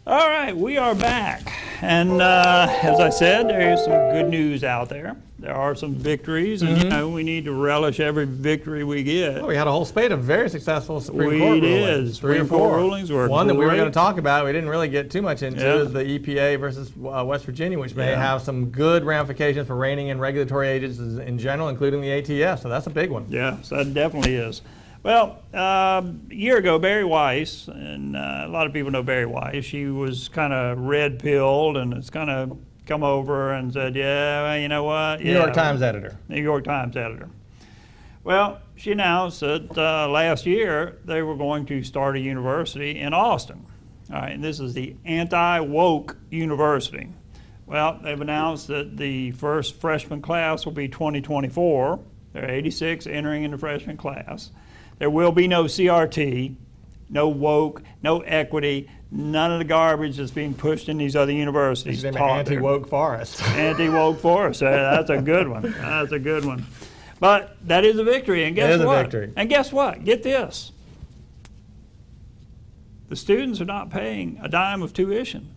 All right, we are back. And as I said, there is some good news out there. There are some victories, and you know, we need to relish every victory we get. Well, we had a whole spate of very successful Supreme Court We did. rulings. Supreme Court rulings were One that we were great. going to talk about, we didn't really get too much into, is the EPA versus West Virginia, which may have some good ramifications for reining in regulatory agencies in general, including the ATF. So that's a big one. Yeah, so that definitely is. Well, a year ago, Barry Weiss, and a lot of people know Barry Weiss, she was kind of red-pilled and it's kind of come over and said, yeah, well, you know what? New York Times editor. New York Times editor. Well, she announced that last year they were going to start a university in Austin. All right, and this is the anti-woke university. Well, they've announced that the first freshman class will be 2024. There are 86 entering into freshman class. There will be no CRT, no woke, no equity, none of the garbage that's being pushed in these other universities. It's anti-woke forest. Anti-woke forest. That's a good one. That's a good one. But that is a victory. And guess It is what? a victory. And guess what? Get this. The students are not paying a dime of tuition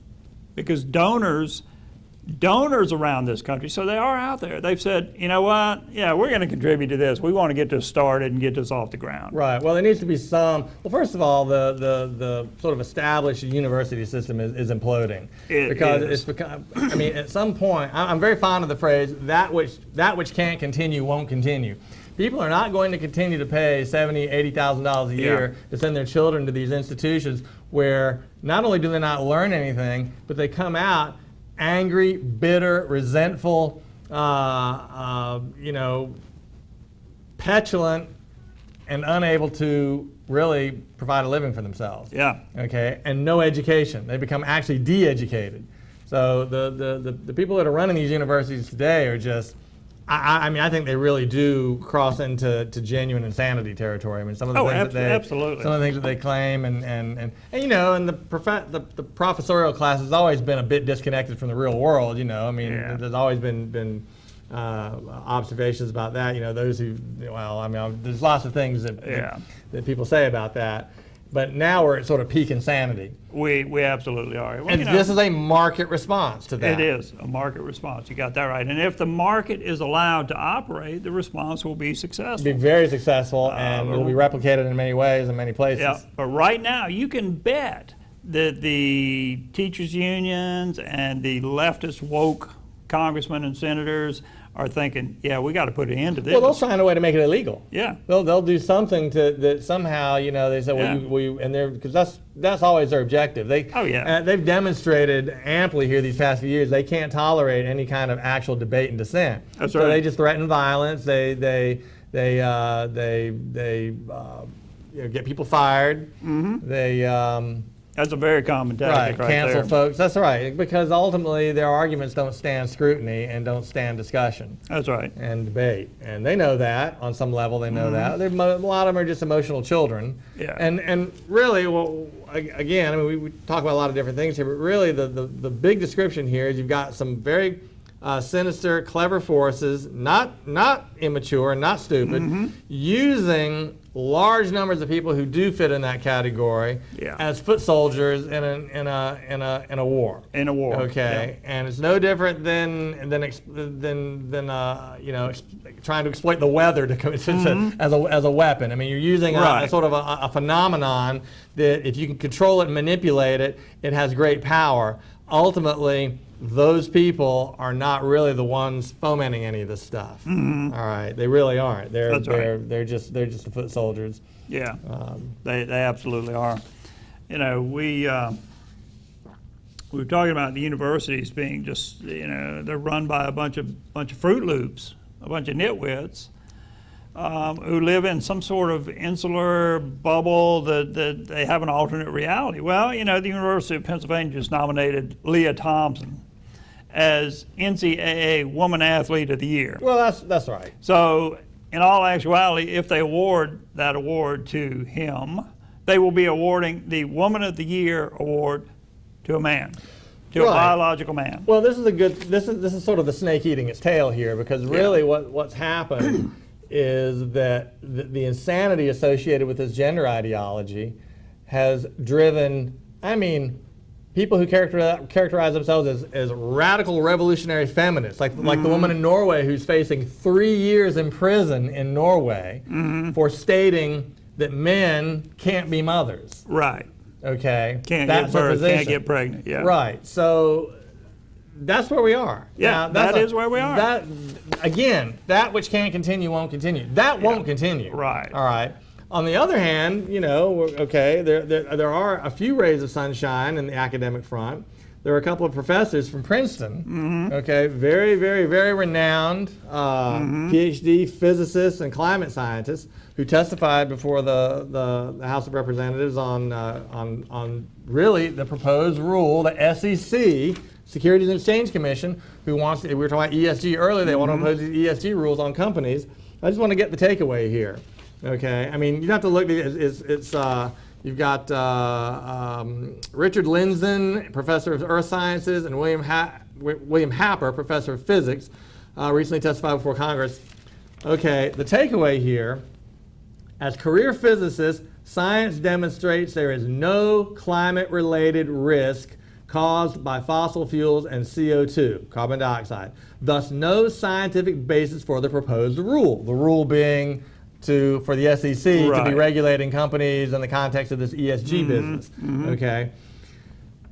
because donors around this country, so they are out there. They've said, you know what? Yeah, we're going to contribute to this. We want to get this started and get this off the ground. Right. Well, there needs to be some. Well, first of all, the sort of established university system is imploding because it's become. I mean, at some point, I'm very fond of the phrase that which can't continue won't continue. People are not going to continue to pay $70,000, $80,000 a year to send their children to these institutions where not only do they not learn anything, but they come out angry, bitter, resentful, petulant, and unable to really provide a living for themselves. Yeah. Okay, and no education. They become actually de-educated. So the people that are running these universities today are just, I mean, I think they really do cross into genuine insanity territory. I mean, some of the things absolutely. Some of the things that they claim, and the professorial class has always been a bit disconnected from the real world. You know, I mean, there's always been observations about that. You know, those who, well, I mean, there's lots of things that people say about that. But now we're at sort of peak insanity. We absolutely are. Well, and this is a market response to that. It is a market response. You got that right. And if the market is allowed to operate, the response will be successful. It'll be very successful, and will be replicated in many ways in many places. Yeah, but right now you can bet that the teachers' unions and the leftist woke congressmen and senators are thinking, yeah, we got to put an end to this. Well, they'll find a way to make it illegal. Yeah, they'll do something that somehow, you know, they say, well, and they're, because that's always their objective. They've demonstrated amply here these past few years they can't tolerate any kind of actual debate and dissent. That's so right. They just threaten violence. They get people fired. Mm-hmm. That's a very common tactic right cancel there. folks. That's right, because ultimately their arguments don't stand scrutiny and don't stand discussion. That's right. And debate, and they know that on some level. They know that. A lot of them are just emotional children. Yeah. And really, well, again, I mean, we talk about a lot of different things here, but really the big description here is you've got some very sinister, clever forces, not immature, not stupid, using large numbers of people who do fit in that category as foot soldiers in a war. In a war. Okay, and it's no different than trying to exploit the weather as a weapon. I mean, you're using a sort of a phenomenon that if you can control it and manipulate it, it has great power. Ultimately, those people are not really the ones fomenting any of this stuff. All right, they really aren't. They're just the foot soldiers. Yeah, they absolutely are. You know, we were talking about the universities being just, you know, they're run by a bunch of Fruit Loops, a bunch of nitwits who live in some sort of insular bubble that they have an alternate reality. Well, you know, the University of Pennsylvania just nominated Leah Thompson as NCAA Woman Athlete of the Year. Well, that's right. So, in all actuality, if they award that award to him, they will be awarding the Woman of the Year award to a man, to a biological man. Well, this is sort of the snake eating its tail here, because really what's happened is that the insanity associated with this gender ideology has driven, I mean, people who characterize themselves as radical revolutionary feminists, like the woman in Norway who's facing 3 years in prison in Norway for stating that men can't be mothers. Right. Okay. Can't get birth, can't get pregnant. Yeah. Right. So that's where we are. Yeah, that is where we are. That, again, that which can't continue won't continue. That won't continue. Right. All right. On the other hand, you know, there are a few rays of sunshine in the academic front. There are a couple of professors from Princeton, okay, very, very, very renowned PhD physicists and climate scientists who testified before the House of Representatives on really the proposed rule, the SEC, Securities and Exchange Commission, who wants to, we were talking about ESG earlier, they want to impose these ESG rules on companies. I just want to get the takeaway here. Okay, I mean, you have to look, you've got Richard Lindzen, professor of earth sciences, and William Happer, professor of physics, recently testified before Congress. Okay, the takeaway here, as career physicists, science demonstrates there is no climate-related risk caused by fossil fuels and CO2, carbon dioxide. Thus, no scientific basis for the proposed rule. The rule being for the SEC to be regulating companies in the context of this ESG business. Okay.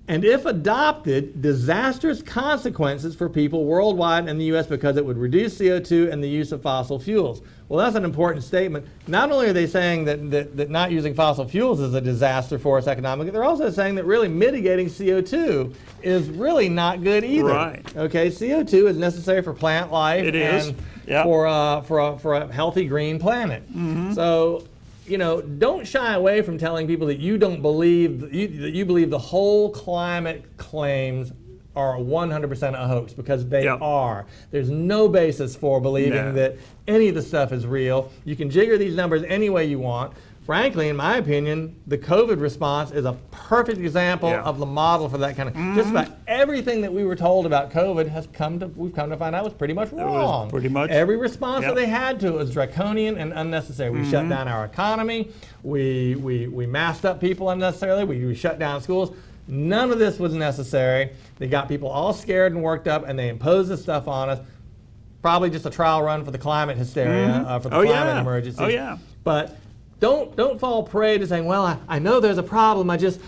And if adopted, disastrous consequences for people worldwide and the U.S. because it would reduce CO2 and the use of fossil fuels. Well, that's an important statement. Not only are they saying that not using fossil fuels is a disaster for us economically, they're also saying that really mitigating CO2 is really not good either. Right. Okay, CO2 is necessary for plant life. It is. And Yep. for a healthy green planet. So, you know, don't shy away from telling people that you don't believe, that you believe the whole climate claims are 100% a hoax, because they are. There's no basis for believing that any of the stuff is real. You can jigger these numbers any way you want. Frankly, in my opinion, the COVID response is a perfect example of the model for that kind of. Just about everything that we were told about COVID we've come to find out was pretty much wrong. It was pretty much. Every response that they had to it was draconian and unnecessary. We shut down our economy. We masked up people unnecessarily. We shut down schools. None of this was necessary. They got people all scared and worked up, and they imposed this stuff on us. Probably just a trial run for the climate hysteria, for the climate emergency. Oh yeah. But don't fall prey to saying, well, I know there's a problem. I just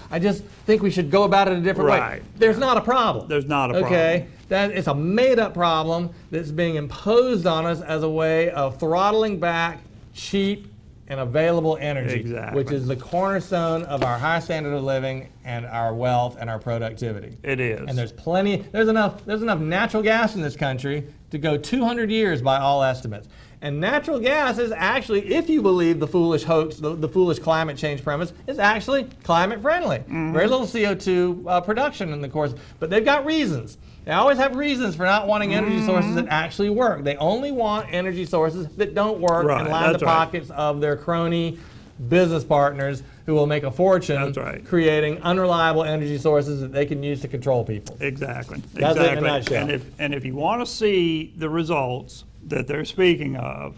think we should go about it a different way. There's not a problem. There's not a problem. Okay, it's a made-up problem that's being imposed on us as a way of throttling back cheap and available energy, which is the cornerstone of our high standard of living and our wealth and our productivity. It is. And there's enough natural gas in this country to go 200 years by all estimates. And natural gas is actually, if you believe the foolish hoax, the foolish climate change premise, is actually climate friendly. Very little CO2 production in the course, but they've got reasons. They always have reasons for not wanting energy sources that actually work. They only want energy sources that don't work and line the pockets of their crony business partners who will make a fortune creating unreliable energy sources that they can use to control people. Exactly. That's it in a nutshell. And if you want to see the results that they're speaking of,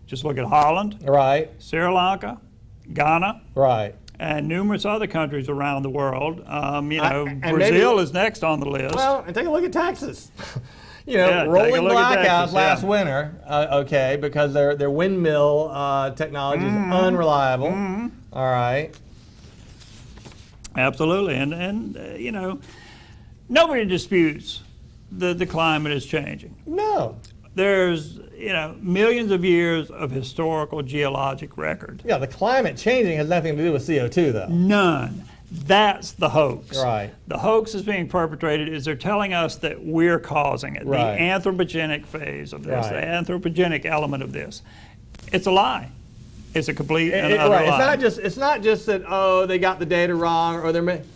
just look at Holland, Sri Lanka, Ghana, and numerous other countries around the world. Brazil is next on the list. Well, and take a look at Texas. Rolling blackouts last winter, because their windmill technology is unreliable. All right. Absolutely, and nobody disputes that the climate is changing. No. There's millions of years of historical geologic record. Yeah, the climate changing has nothing to do with CO2 though. None. That's the hoax. Right. The hoax is being perpetrated is they're telling us that we're causing it. The anthropogenic phase of this, the anthropogenic element of this. It's a lie. It's a complete and utter lie. It's not just that they got the data wrong or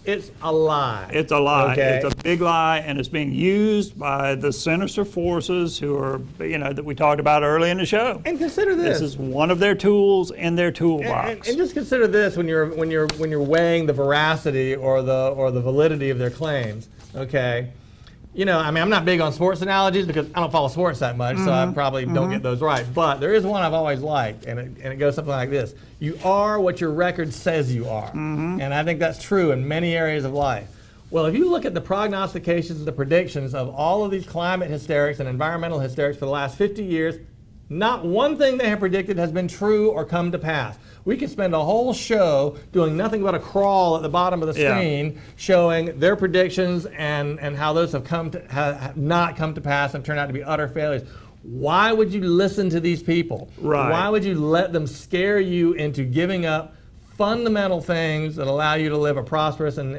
it's a lie. It's a lie. Okay? It's a big lie, and it's being used by the sinister forces who are that we talked about early in the show. And consider this. This is one of their tools in their toolbox. And just consider this when you're weighing the veracity or the validity of their claims. Okay. I'm not big on sports analogies because I don't follow sports that much, so I probably don't get those right. But there is one I've always liked, and it goes something like this. You are what your record says you are. And I think that's true in many areas of life. Well, if you look at the prognostications and the predictions of all of these climate hysterics and environmental hysterics for the last 50 years, not one thing they have predicted has been true or come to pass. We could spend a whole show doing nothing but a crawl at the bottom of the screen showing their predictions and how those have not come to pass and turned out to be utter failures. Why would you listen to these people? Why would you let them scare you into giving up fundamental things that allow you to live a prosperous and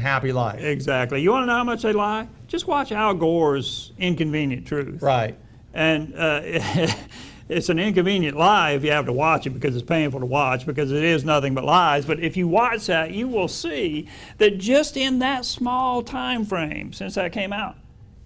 happy life? Exactly. You want to know how much they lie? Just watch Al Gore's Inconvenient Truth. Right. And it's an inconvenient lie if you have to watch it because it's painful to watch because it is nothing but lies. But if you watch that, you will see that just in that small time frame since that came out,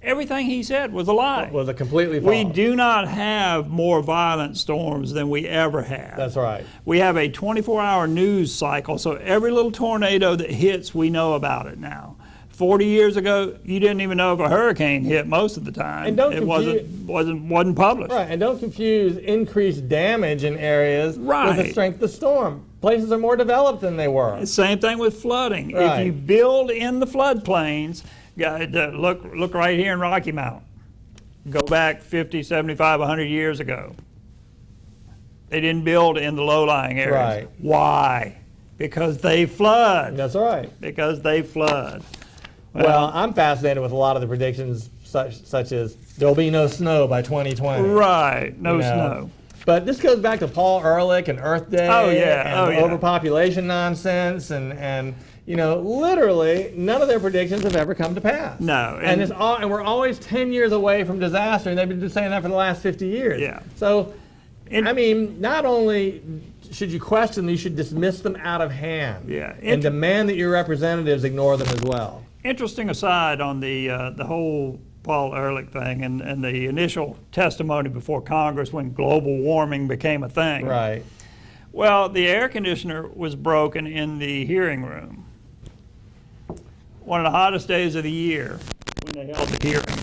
everything he said was a lie. Was a completely false. We do not have more violent storms than we ever have. That's right. We have a 24-hour news cycle, so every little tornado that hits, we know about it now. 40 years ago, you didn't even know if a hurricane hit most of the time. And don't it wasn't published. Right, and don't confuse increased damage in areas with the strength of the storm. Places are more developed than they were. Same thing with flooding. Right. If you build in the floodplains, look right here in Rocky Mountain. Go back 50, 75, 100 years ago. They didn't build in the low-lying areas. Right. Why? Because they flood. That's right. Because they flood. Well, I'm fascinated with a lot of the predictions, such as there'll be no snow by 2020. Right, no snow. But this goes back to Paul Ehrlich and Earth Day and overpopulation nonsense and literally none of their predictions have ever come to pass. No. And we're always 10 years away from disaster, and they've been saying that for the last 50 years. Yeah. So, not only should you question them, you should dismiss them out of hand. Yeah. And demand that your representatives ignore them as well. Interesting aside on the whole Paul Ehrlich thing and the initial testimony before Congress when global warming became a thing. Right. Well, the air conditioner was broken in the hearing room. One of the hottest days of the year when they held the hearing.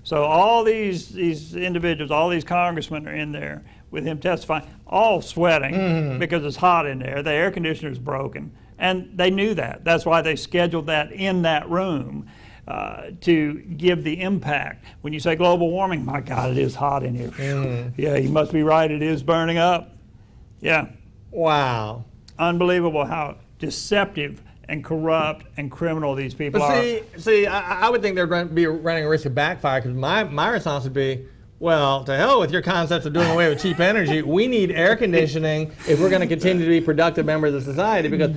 So all these individuals, all these congressmen are in there with him testifying, all sweating because it's hot in there. The air conditioner's broken. And they knew that. That's why they scheduled that in that room to give the impact. When you say global warming, my God, it is hot in here. Yeah, you must be right. It is burning up. Yeah. Wow. Unbelievable how deceptive and corrupt and criminal these people are. See, I would think they're going to be running a risk of backfire because my response would be, well, to hell with your concepts of doing away with cheap energy. We need air conditioning if we're going to continue to be productive members of society. Because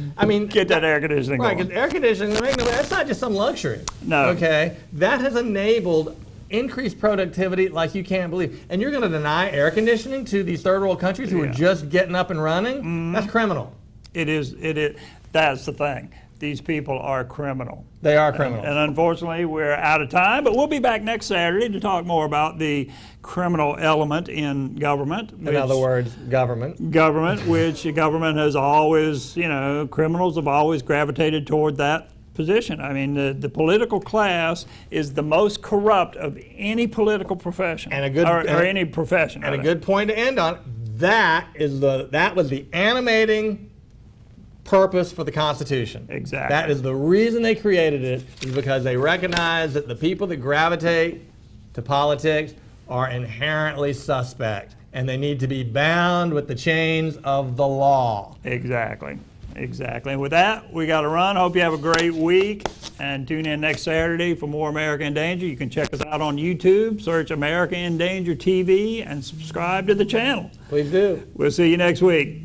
get that air conditioning right? going. Because air conditioning, that's not just some luxury. No. Okay, that has enabled increased productivity like you can't believe. And you're going to deny air conditioning to these third world countries who are just getting up and running? That's criminal. It is. That's the thing. These people are criminal. They are criminals. And unfortunately, we're out of time, but we'll be back next Saturday to talk more about the criminal element in government. In other words, government. Government, which government has always, criminals have always gravitated toward that position. I mean, the political class is the most corrupt of any political profession. And a good or any profession. And a good point to end on. That was the animating purpose for the Constitution. Exactly. That is the reason they created it, is because they recognize that the people that gravitate to politics are inherently suspect and they need to be bound with the chains of the law. Exactly. And with that, we got to run. Hope you have a great week and tune in next Saturday for more America in Danger. You can check us out on YouTube, search America in Danger TV, and subscribe to the channel. Please do. We'll see you next week.